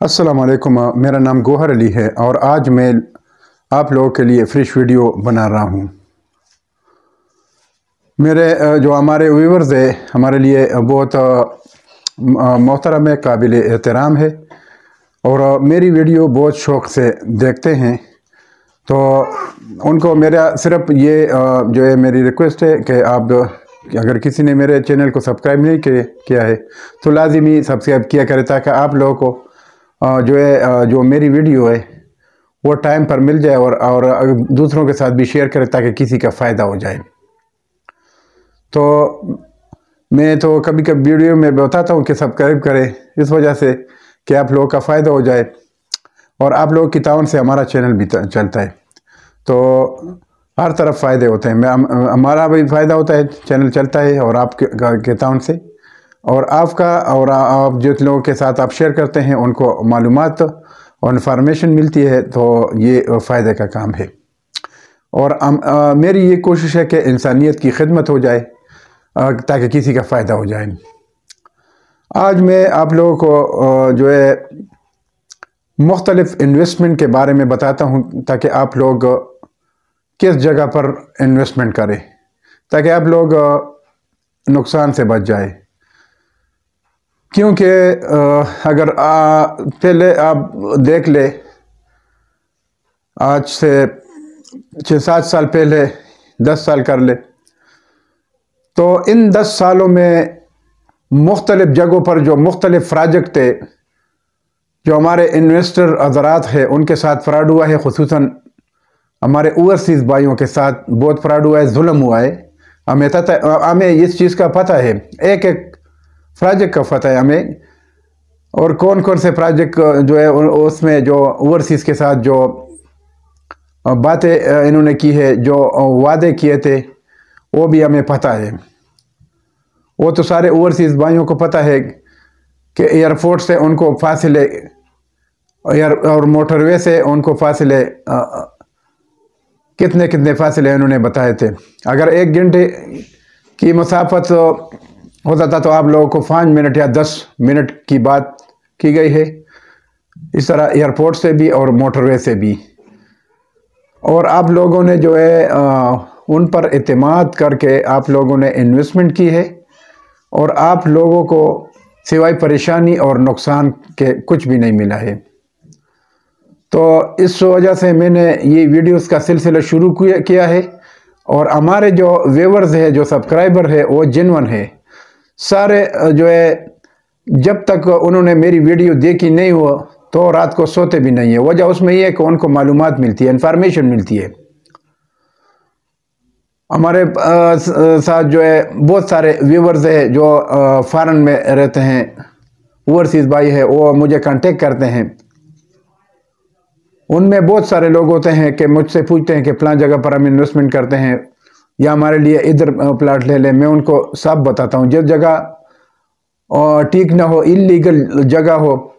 अस्सलाम वालेकुम। मेरा नाम गौहर अली है और आज मैं आप लोगों के लिए फ्रेश वीडियो बना रहा हूँ। मेरे जो हमारे व्यूवर्स है हमारे लिए बहुत मोहतरम है, काबिल एहतराम है और मेरी वीडियो बहुत शौक़ से देखते हैं। तो उनको मेरा सिर्फ ये जो है मेरी रिक्वेस्ट है कि आप अगर किसी ने मेरे चैनल को सब्सक्राइब नहीं किया है तो लाजिमी सब्सक्राइब किया करें, ताकि आप लोगों को जो मेरी वीडियो है वो टाइम पर मिल जाए और दूसरों के साथ भी शेयर करें ताकि किसी का फ़ायदा हो जाए। तो मैं तो कभी कभी वीडियो में बताता हूँ कि सब्सक्राइब करें, इस वजह से कि आप लोगों का फ़ायदा हो जाए और आप लोगों की ताउन से हमारा चैनल भी चलता है। तो हर तरफ फ़ायदे होते हैं, हमारा भी फ़ायदा होता है, चैनल चलता है और आपके ताउन से और आपका और आप जिन लोगों के साथ आप शेयर करते हैं उनको मालूमात और इन्फॉर्मेशन मिलती है, तो ये फ़ायदे का काम है। और मेरी ये कोशिश है कि इंसानियत की खिदमत हो जाए ताकि किसी का फ़ायदा हो जाए। आज मैं आप लोगों को जो है मुख्तलिफ़ इन्वेस्टमेंट के बारे में बताता हूँ ताकि आप लोग किस जगह पर इन्वेस्टमेंट करें, ताकि आप लोग नुकसान से बच जाए। क्योंकि अगर पहले आप देख ले, आज से 6-7 साल पहले 10 साल कर ले, तो इन 10 सालों में मुख्तलिफ़ जगहों पर जो मुख्तलिफ़ प्रोजेक्ट थे, जो हमारे इन्वेस्टर हज़रात हैं उनके साथ फ्रॉड हुआ है, खुसूसन हमारे ओवरसीज़ भाइयों के साथ बहुत फ्रॉड हुआ है, जुल्म हुआ है। हमें इस चीज़ का पता है, एक एक प्रोजेक्ट का पता है हमें, और कौन कौन से प्रोजेक्ट जो है उसमें जो ओवरसीज़ के साथ जो बातें इन्होंने की है, जो वादे किए थे, वो भी हमें पता है। वो तो सारे ओवरसीज़ भाइयों को पता है कि एयरपोर्ट से उनको फासले और मोटरवे से उनको फासले कितने कितने फासले इन्होंने बताए थे। अगर 1 घंटे की मुसाफत होता था तो आप लोगों को 5 मिनट या 10 मिनट की बात की गई है। इस तरह एयरपोर्ट से भी और मोटरवे से भी, और आप लोगों ने जो है उन पर एतमाद करके आप लोगों ने इन्वेस्टमेंट की है और आप लोगों को सिवाय परेशानी और नुकसान के कुछ भी नहीं मिला है। तो इस वजह से मैंने ये वीडियोस का सिलसिला शुरू किया है और हमारे जो व्यूअर्स है, जो सब्सक्राइबर है, वो जेन्युइन है सारे। जो है जब तक उन्होंने मेरी वीडियो देखी नहीं हो तो रात को सोते भी नहीं है। वजह उसमें ये है कि उनको मालूमात मिलती है, इन्फॉर्मेशन मिलती है। हमारे साथ जो है बहुत सारे व्यूअर्स है जो फॉरेन में रहते हैं, ओवरसीज़ भाई है, वो मुझे कांटेक्ट करते हैं। उनमें बहुत सारे लोग होते हैं कि मुझसे पूछते हैं कि फलां जगह पर हम इन्वेस्टमेंट करते हैं या हमारे लिए इधर प्लाट ले लें। मैं उनको सब बताता हूँ, जिस जगह ठीक ना हो, इलीगल जगह हो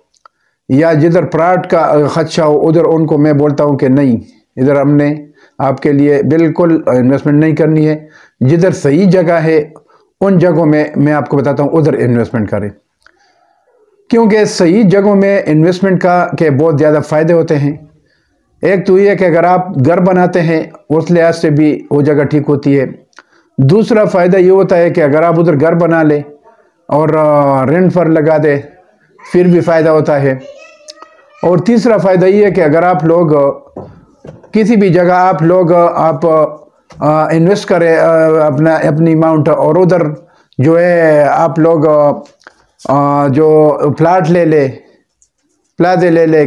या जिधर प्लाट का खदशा हो, उधर उनको मैं बोलता हूँ कि नहीं, इधर हमने आपके लिए बिल्कुल इन्वेस्टमेंट नहीं करनी है। जिधर सही जगह है उन जगहों में मैं आपको बताता हूँ उधर इन्वेस्टमेंट करें, क्योंकि सही जगहों में इन्वेस्टमेंट के बहुत ज़्यादा फ़ायदे होते हैं। एक तो ये कि अगर आप घर बनाते हैं उस लिहाज से भी वो जगह ठीक होती है। दूसरा फ़ायदा ये होता है कि अगर आप उधर घर बना ले और रेंट पर लगा दे फिर भी फ़ायदा होता है। और तीसरा फ़ायदा ये है कि अगर आप लोग किसी भी जगह आप इन्वेस्ट करें अपनी अमाउंट, और उधर जो है आप लोग जो प्लाट प्लाजे ले ले,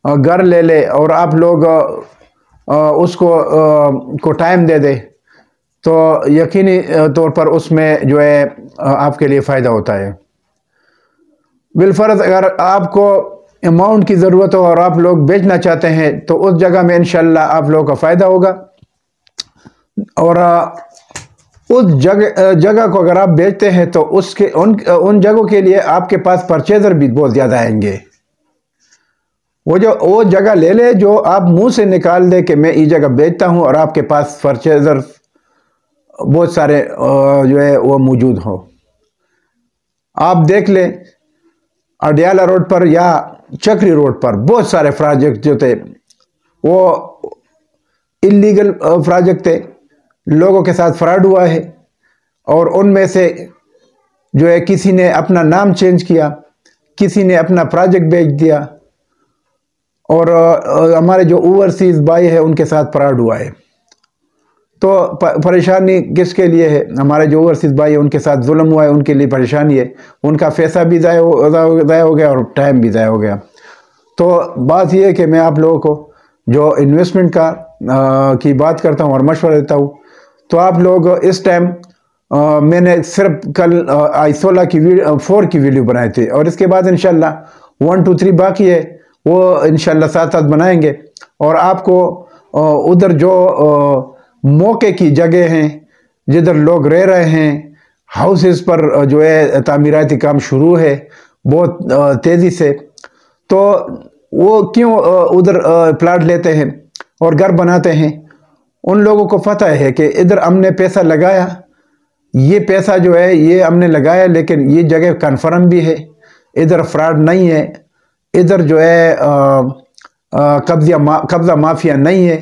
घर ले ले, और आप लोग उसको को टाइम दे दे, तो यकीनी तौर पर उसमें जो है आपके लिए फ़ायदा होता है। बिलफर्ज अगर आपको अमाउंट की ज़रूरत हो और आप लोग बेचना चाहते हैं तो उस जगह में इंशाल्लाह आप लोगों का फ़ायदा होगा। और उस जगह को अगर आप बेचते हैं तो उसके उन जगहों के लिए आपके पास परचेज़र भी बहुत ज़्यादा आएंगे। वो जगह ले ले जो आप मुंह से निकाल दे कि मैं ये जगह बेचता हूं, और आपके पास परचेज़र बहुत सारे जो है वो मौजूद हो। आप देख लें अडियाला रोड पर या चक्री रोड पर बहुत सारे प्रोजेक्ट जो थे वो इलीगल प्रोजेक्ट थे, लोगों के साथ फ्रॉड हुआ है। और उनमें से जो है किसी ने अपना नाम चेंज किया, किसी ने अपना प्रोजेक्ट बेच दिया, और हमारे जो ओवरसीज भाई है उनके साथ फ्रॉड हुआ है। तो परेशानी किसके लिए है? हमारे जो ओवरसीज भाई है उनके साथ जुल्म हुआ है, उनके लिए परेशानी है। उनका पैसा भी ज़ाया हो गया और टाइम भी ज़ाया हो गया। तो बात यह है कि मैं आप लोगों को जो इन्वेस्टमेंट की बात करता हूँ और मशवरा देता हूँ, तो आप लोग इस टाइम मैंने सिर्फ कल i16 की 4 की वीडियो बनाई थी, और इसके बाद इंशाल्लाह 1 2 3 बाकी है, वो इंशाल्लाह साथ साथ बनाएंगे। और आपको उधर जो मौके की जगह हैं जिधर लोग रह रहे हैं, हाउसेस पर जो है तामीराती काम शुरू है बहुत तेज़ी से, तो वो क्यों उधर प्लाट लेते हैं और घर बनाते हैं? उन लोगों को पता है कि इधर हमने पैसा लगाया, ये पैसा जो है ये हमने लगाया, लेकिन ये जगह कन्फर्म भी है, इधर फ्रॉड नहीं है, इधर जो है कब्जा माफिया नहीं है,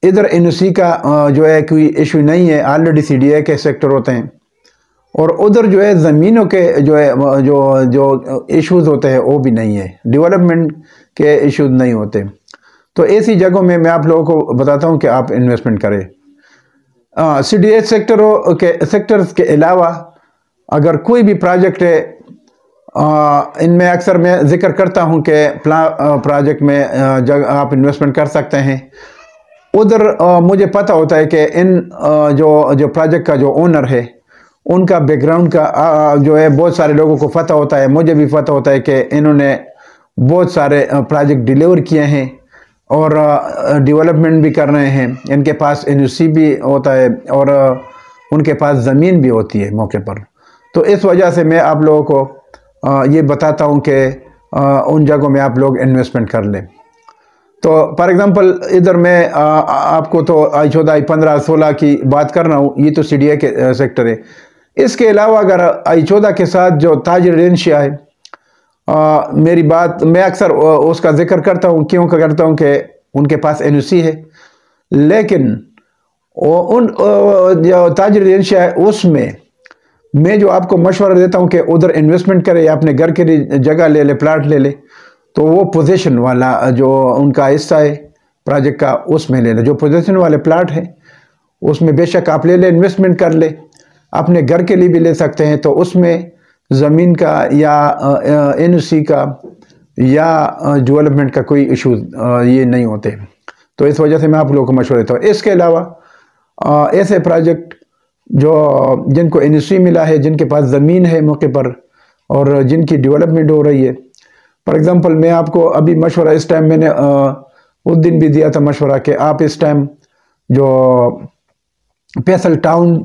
इधर एनओसी का जो है कोई इशू नहीं है, ऑलरेडी सीडीए के सेक्टर होते हैं। और उधर जो है ज़मीनों के जो है जो इश्यूज़ होते हैं वो भी नहीं है, डेवलपमेंट के इश्यूज नहीं होते। तो ऐसी जगहों में मैं आप लोगों को बताता हूँ कि आप इन्वेस्टमेंट करें। सीडीए सेक्टर्स के अलावा अगर कोई भी प्रोजेक्ट है, इनमें अक्सर मैं जिक्र करता हूँ कि प्रोजेक्ट में आप इन्वेस्टमेंट कर सकते हैं। उधर मुझे पता होता है कि इन जो प्रोजेक्ट का जो ओनर है उनका बैकग्राउंड का जो है बहुत सारे लोगों को पता होता है, मुझे भी पता होता है कि इन्होंने बहुत सारे प्रोजेक्ट डिलीवर किए हैं और डेवलपमेंट भी कर रहे हैं, इनके पास एनओसी भी होता है और उनके पास ज़मीन भी होती है मौके पर। तो इस वजह से मैं आप लोगों को ये बताता हूँ कि उन जगहों में आप लोग इन्वेस्टमेंट कर लें। तो फॉर एग्ज़ाम्पल इधर मैं आपको तो i14, i15, 16 की बात कर रहा हूँ, ये तो सीडीए के सेक्टर है। इसके अलावा अगर i14 के साथ जो ताज रेजिडेंशिया है, मेरी बात मैं अक्सर उसका जिक्र करता हूँ, क्यों करता हूँ कि उनके पास एनओसी है, लेकिन उन जो ताज रेजिडेंशिया है उसमें मैं जो आपको मशवरा देता हूँ कि उधर इन्वेस्टमेंट करें या अपने घर के लिए जगह ले ले, प्लाट ले ले, तो वो पोजीशन वाला जो उनका हिस्सा है प्रोजेक्ट का उसमें ले ले। जो पोजीशन वाले प्लाट है उसमें बेशक आप ले ले, इन्वेस्टमेंट कर ले, अपने घर के लिए भी ले सकते हैं। तो उसमें ज़मीन का या एनओसी का या डेवलपमेंट का कोई इशू ये नहीं होते। तो इस वजह से मैं आप लोगों को मशवरा देता हूँ। इसके अलावा ऐसे प्रोजेक्ट जो जिनको एनओसी मिला है, जिनके पास ज़मीन है मौके पर और जिनकी डेवलपमेंट हो रही है, फॉर एग्ज़ाम्पल मैं आपको अभी मशवरा इस टाइम मैंने उस दिन भी दिया था मशवरा कि आप इस टाइम जो फैसल टाउन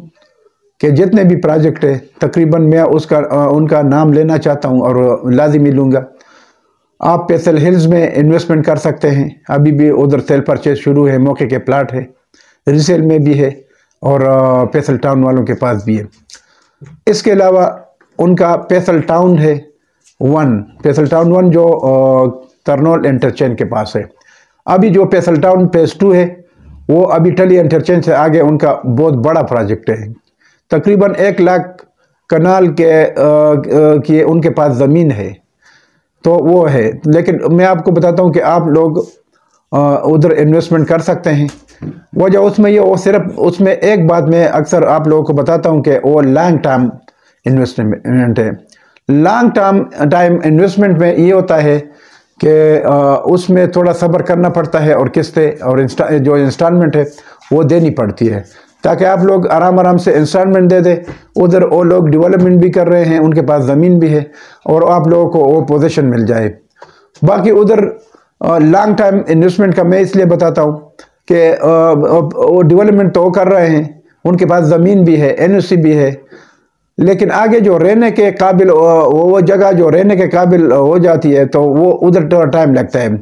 के जितने भी प्रोजेक्ट है तकरीबन मैं उनका नाम लेना चाहता हूं और लाजिमी लूँगा। आप फैसल हिल्स में इन्वेस्टमेंट कर सकते हैं, अभी भी उधर सेल परचेज शुरू है, मौके के प्लाट है, रीसेल में भी है और फैसल टाउन वालों के पास भी है। इसके अलावा उनका फैसल टाउन है 1, फैसल टाउन 1 जो करनौल इंटरचेंज के पास है। अभी जो फैसल टाउन फेज 2 है वो अभी टली इंटरचेंज से आगे उनका बहुत बड़ा प्रोजेक्ट है, तकरीबन 1 लाख कनाल के उनके पास ज़मीन है, तो वो है। लेकिन मैं आपको बताता हूँ कि आप लोग उधर इन्वेस्टमेंट कर सकते हैं। वजह उसमें ये, वो सिर्फ उसमें एक बात मैं अक्सर आप लोगों को बताता हूँ कि वो लॉन्ग टर्म इन्वेस्टमेंट है। लॉन्ग टाइम इन्वेस्टमेंट में ये होता है कि उसमें थोड़ा सब्र करना पड़ता है और किस्तें और जो इंस्टॉलमेंट है वो देनी पड़ती है, ताकि आप लोग आराम से इंस्टॉलमेंट दे दें। उधर वो लोग डेवलपमेंट भी कर रहे हैं, उनके पास ज़मीन भी है और आप लोगों को वो पोजीशन मिल जाए। बाकी उधर लॉन्ग टाइम इन्वेस्टमेंट का मैं इसलिए बताता हूँ कि वो डेवलपमेंट तो कर रहे हैं, उनके पास ज़मीन भी है, एनओसी भी है, लेकिन आगे जो रहने के काबिल वो जगह जो रहने के काबिल हो जाती है तो वो उधर थोड़ा टाइम लगता है।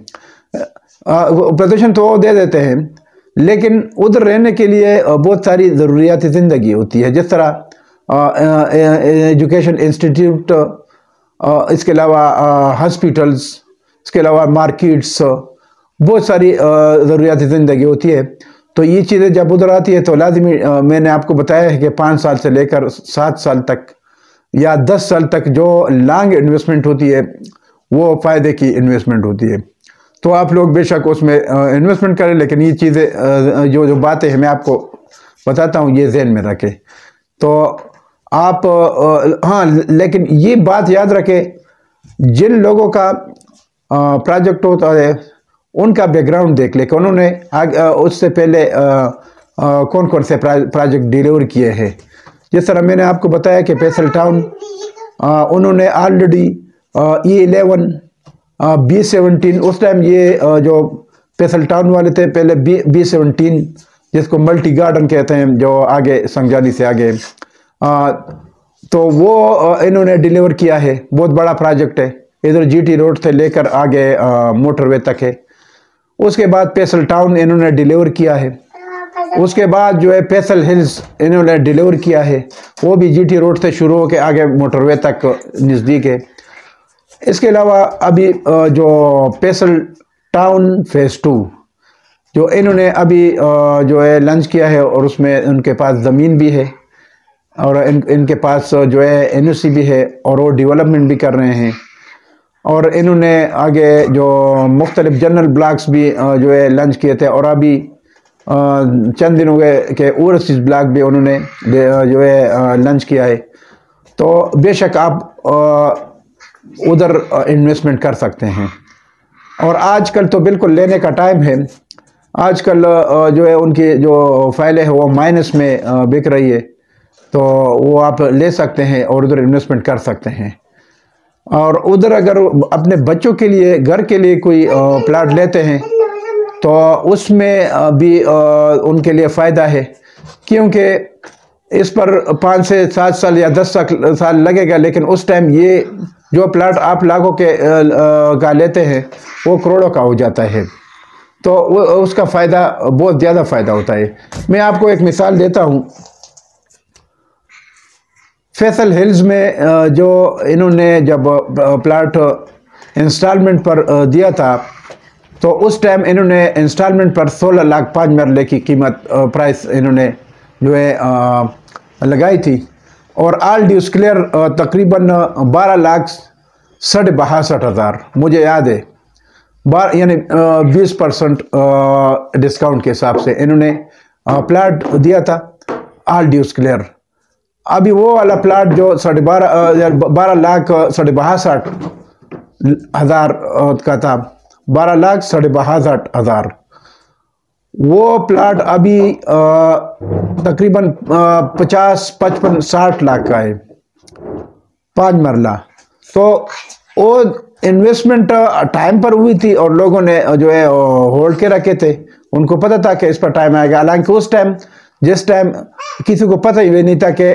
पोजीशन तो वो दे देते हैं, लेकिन उधर रहने के लिए बहुत सारी ज़रूरियात ज़िंदगी होती है, जिस तरह एजुकेशन इंस्टीट्यूट, इसके अलावा हॉस्पिटल्स, इसके अलावा मार्केट्स, बहुत सारी ज़रूरियाती ज़िंदगी होती है। तो ये चीज़ें जब उधर आती है तो लाजमी, मैंने आपको बताया है कि 5 साल से लेकर 7 साल तक या 10 साल तक जो लॉन्ग इन्वेस्टमेंट होती है वो फ़ायदे की इन्वेस्टमेंट होती है। तो आप लोग बेशक उसमें इन्वेस्टमेंट करें, लेकिन ये चीज़ें जो बातें हैं मैं आपको बताता हूँ, ये ज़हन में रखें। तो आप हाँ, लेकिन ये बात याद रखें, जिन लोगों का प्रोजेक्ट होता है उनका बैकग्राउंड देख ले कि उन्होंने उससे पहले कौन कौन से प्रोजेक्ट डिलीवर किए हैं। जिस तरह मैंने आपको बताया कि फैसल टाउन, उन्होंने ऑलरेडी E11 B17, उस टाइम ये जो फैसल टाउन वाले थे पहले B17 जिसको मल्टी गार्डन कहते हैं, जो आगे संगजानी से आगे, तो वो इन्होंने डिलीवर किया है। बहुत बड़ा प्रोजेक्ट है, इधर GT रोड से लेकर आगे मोटरवे तक है। उसके बाद फैसल टाउन इन्होंने डिलीवर किया है। उसके बाद जो है फैसल हिल्स इन्होंने डिलीवर किया है, वो भी GT रोड से शुरू होकर आगे मोटरवे तक नज़दीक है। इसके अलावा अभी जो फैसल टाउन फेज़ 2 जो इन्होंने अभी जो है लॉन्च किया है, और उसमें उनके पास ज़मीन भी है और इनके पास जो है NOC भी है, और वो डेवलपमेंट भी कर रहे हैं। और इन्होंने आगे जो मुख्तलिफ जनरल ब्लॉक्स भी जो है लॉन्च किए थे, और अभी चंद दिन हो गए कि ओवरसीज़ ब्लॉक भी उन्होंने जो है लॉन्च किया है। तो बेशक आप उधर इन्वेस्टमेंट कर सकते हैं। और आजकल तो बिल्कुल लेने का टाइम है। आजकल जो है उनकी जो फाइलें है वो माइनस में बिक रही है, तो वो आप ले सकते हैं और उधर इन्वेस्टमेंट कर सकते हैं। और उधर अगर अपने बच्चों के लिए, घर के लिए कोई प्लाट लेते हैं तो उसमें भी उनके लिए फ़ायदा है, क्योंकि इस पर 5 से 7 साल या 10 साल लगेगा, लेकिन उस टाइम ये जो प्लाट आप लाखों के का लेते हैं वो करोड़ों का हो जाता है। तो वो उसका फ़ायदा, बहुत ज़्यादा फ़ायदा होता है। मैं आपको एक मिसाल देता हूँ। फैसल हिल्स में जो इन्होंने जब प्लाट इंस्टॉलमेंट पर दिया था, तो उस टाइम इन्होंने इंस्टॉलमेंट पर 16 लाख 5 मरले की कीमत प्राइस इन्होंने जो है लगाई थी, और ऑल ड्यूज क्लियर तकरीबन 12 लाख 62 हज़ार, मुझे याद है, यानी 20% डिस्काउंट के हिसाब से इन्होंने प्लाट दिया था ऑल ड्यूज क्लियर। अभी वो वाला प्लाट जो 12 लाख 62 हज़ार का था, 12 लाख 62 हज़ार, वो प्लाट अभी तकरीबन 50, 55, 60 लाख का है, 5 मरला। तो वो इन्वेस्टमेंट टाइम पर हुई थी और लोगों ने जो है होल्ड के रखे थे, उनको पता था कि इस पर टाइम आएगा। हालांकि उस टाइम, जिस टाइम किसी को पता ही नहीं था कि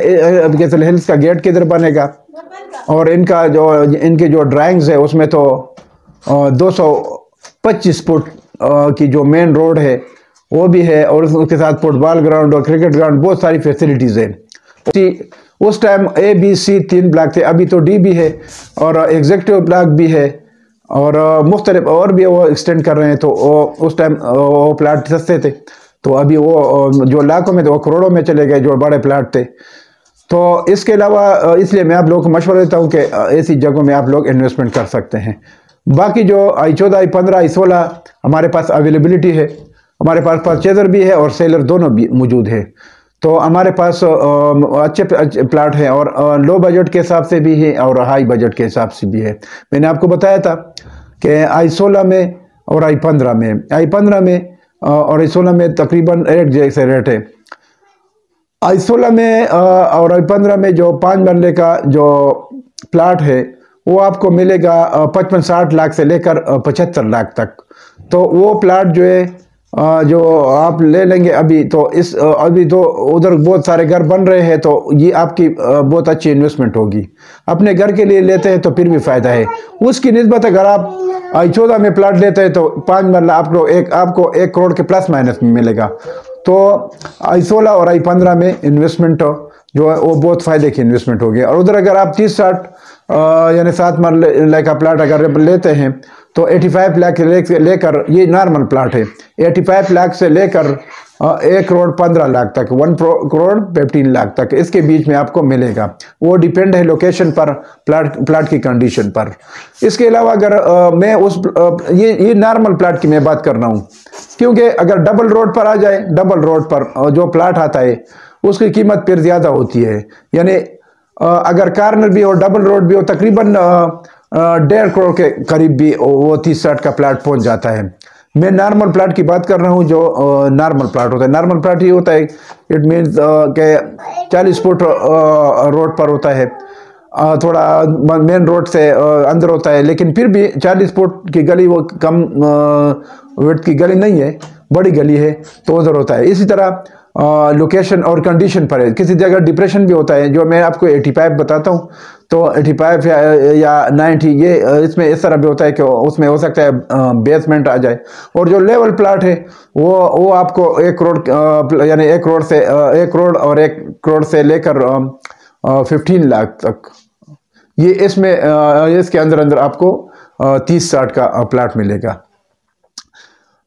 फैसल हिल्स का गेट किधर बनेगा, और इनके जो ड्राइंग्स है उसमें तो 225 फुट की जो मेन रोड है वो भी है, और उसके साथ फुटबॉल ग्राउंड और क्रिकेट ग्राउंड, बहुत सारी फैसिलिटीज़ हैं। उस टाइम ABC 3 ब्लॉक थे, अभी तो D भी है और एग्जीक्यूटिव ब्लॉक भी है, और मुख्तलिफ और भी वो एक्सटेंड कर रहे हैं। तो उस टाइम वो प्लाट सस्ते थे, तो अभी वो जो लाखों में थे वो करोड़ों में चले गए, जो बड़े प्लाट थे। तो इसके अलावा इसलिए मैं आप लोगों को मशवरा देता हूँ कि ऐसी जगहों में आप लोग इन्वेस्टमेंट कर सकते हैं। बाकी जो I14, I15, I16 हमारे पास अवेलेबिलिटी है, हमारे पास परचेज़र भी है और सेलर दोनों भी मौजूद है। तो हमारे पास अच्छे प्लाट हैं, और लो बजट के हिसाब से भी है और हाई बजट के हिसाब से भी है। मैंने आपको बताया था कि I16 में और I15 में, I15 में और I16 में तकरीबन एक जैसे रेट है। I16 में और I15 में जो 5 मरले का जो प्लाट है वो आपको मिलेगा 55-60 लाख से लेकर 75 लाख तक। तो वो प्लाट जो है जो आप ले लेंगे अभी, तो अभी तो उधर बहुत सारे घर बन रहे हैं, तो ये आपकी बहुत अच्छी इन्वेस्टमेंट होगी। अपने घर के लिए लेते हैं तो फिर भी फ़ायदा है। उसकी निस्बत अगर आप I14 में प्लाट लेते हैं तो 5 मरला आपको 1 करोड़ के प्लस माइनस में मिलेगा। तो I16 और I15 में इन्वेस्टमेंट जो है वो बहुत फ़ायदे की इन्वेस्टमेंट होगी। और उधर अगर आप 30-60 यानी 7 मरले का प्लाट अगर लेते हैं तो 85 लाख लेकर, ये नॉर्मल प्लाट है, 85 लाख से लेकर 1 करोड़ 15 लाख तक, 1 करोड़ 15 लाख तक इसके बीच में आपको मिलेगा। वो डिपेंड है लोकेशन पर, प्लाट की कंडीशन पर। इसके अलावा अगर मैं ये नॉर्मल प्लाट की मैं बात कर रहा हूँ, क्योंकि अगर डबल रोड पर आ जाए, डबल रोड पर जो प्लाट आता है उसकी कीमत फिर ज़्यादा होती है। यानी अगर कार्नर भी हो, डबल रोड भी हो, तकरीबन 1.5 करोड़ के करीब भी वो 30-60 का प्लाट पहुंच जाता है। मैं नॉर्मल प्लाट की बात कर रहा हूं, जो नॉर्मल प्लाट होता है। नॉर्मल प्लाट ये होता है, इट मीन्स के 40 फुट रोड पर होता है, थोड़ा मेन रोड से अंदर होता है, लेकिन फिर भी 40 फुट की गली, वो कम विड्थ की गली नहीं है, बड़ी गली है, तो उधर होता है। इसी तरह लोकेशन और कंडीशन पर है। किसी जगह डिप्रेशन भी होता है, जो मैं आपको 85 बताता हूँ, तो 85 या 90 ये इसमें इस तरह भी होता है कि उसमें हो सकता है बेसमेंट आ जाए। और जो लेवल प्लाट है वो आपको 1 करोड़ यानी 1 करोड़ से 1 करोड़ और 1 करोड़ से लेकर 15 लाख तक, ये इसमें इसके अंदर आपको 30-60 का प्लाट मिलेगा।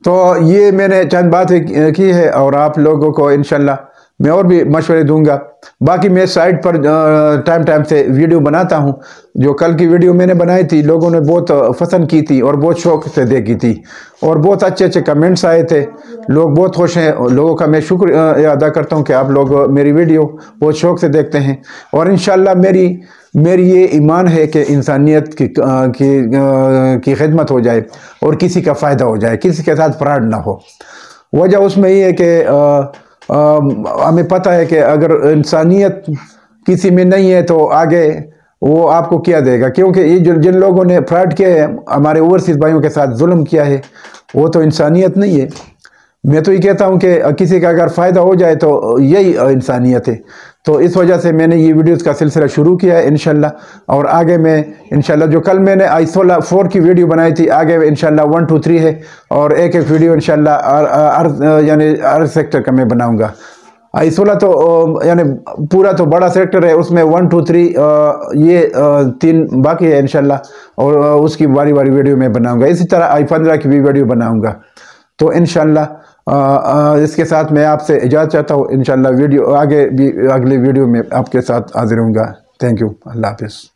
तो ये मैंने चंद बातें की है, और आप लोगों को इंशाल्लाह मैं और भी मशवरे दूंगा। बाकी मैं साइट पर टाइम से वीडियो बनाता हूँ। जो कल की वीडियो मैंने बनाई थी, लोगों ने बहुत पसंद की थी और बहुत शौक से देखी थी, और बहुत अच्छे कमेंट्स आए थे। लोग बहुत खुश हैं। लोगों का मैं शुक्र अदा करता हूँ कि आप लोग मेरी वीडियो बहुत शौक से देखते हैं। और इंशाल्लाह मेरी ये ईमान है कि इंसानियत की खिदमत हो जाए और किसी का फ़ायदा हो जाए, किसी के साथ फ्रॉड ना हो। वजह उसमें ये है कि हमें पता है कि अगर इंसानियत किसी में नहीं है तो आगे वो आपको क्या देगा, क्योंकि ये जिन लोगों ने फ्रॉड किया है, हमारे ओवरसीज़ भाइयों के साथ जुल्म किया है, वो तो इंसानियत नहीं है। मैं तो ये कहता हूँ कि किसी का अगर फ़ायदा हो जाए तो यही इंसानियत है। तो इस वजह से मैंने ये वीडियोस का सिलसिला शुरू किया है इंशाल्लाह। और आगे मैं इंशाल्लाह, जो कल मैंने आइसोला 4 की वीडियो बनाई थी, आगे इंशाल्लाह 1, 2, 3 है, और एक वीडियो इंशाल्लाह यानी अर्थ सेक्टर का मैं बनाऊँगा। आइसोला तो यानी पूरा तो बड़ा सेक्टर है, उसमें 1, 2, 3 ये 3 बाकी है इंशाल्लाह, और उसकी बारी वीडियो में बनाऊँगा। इसी तरह I-15 की भी वीडियो बनाऊँगा। तो इंशाल्लाह इसके साथ मैं आपसे इजाज़त चाहता हूँ। इंशाल्लाह वीडियो आगे भी अगली वीडियो में आपके साथ हाजिर होऊंगा। Thank you. अल्लाह हाफिज़।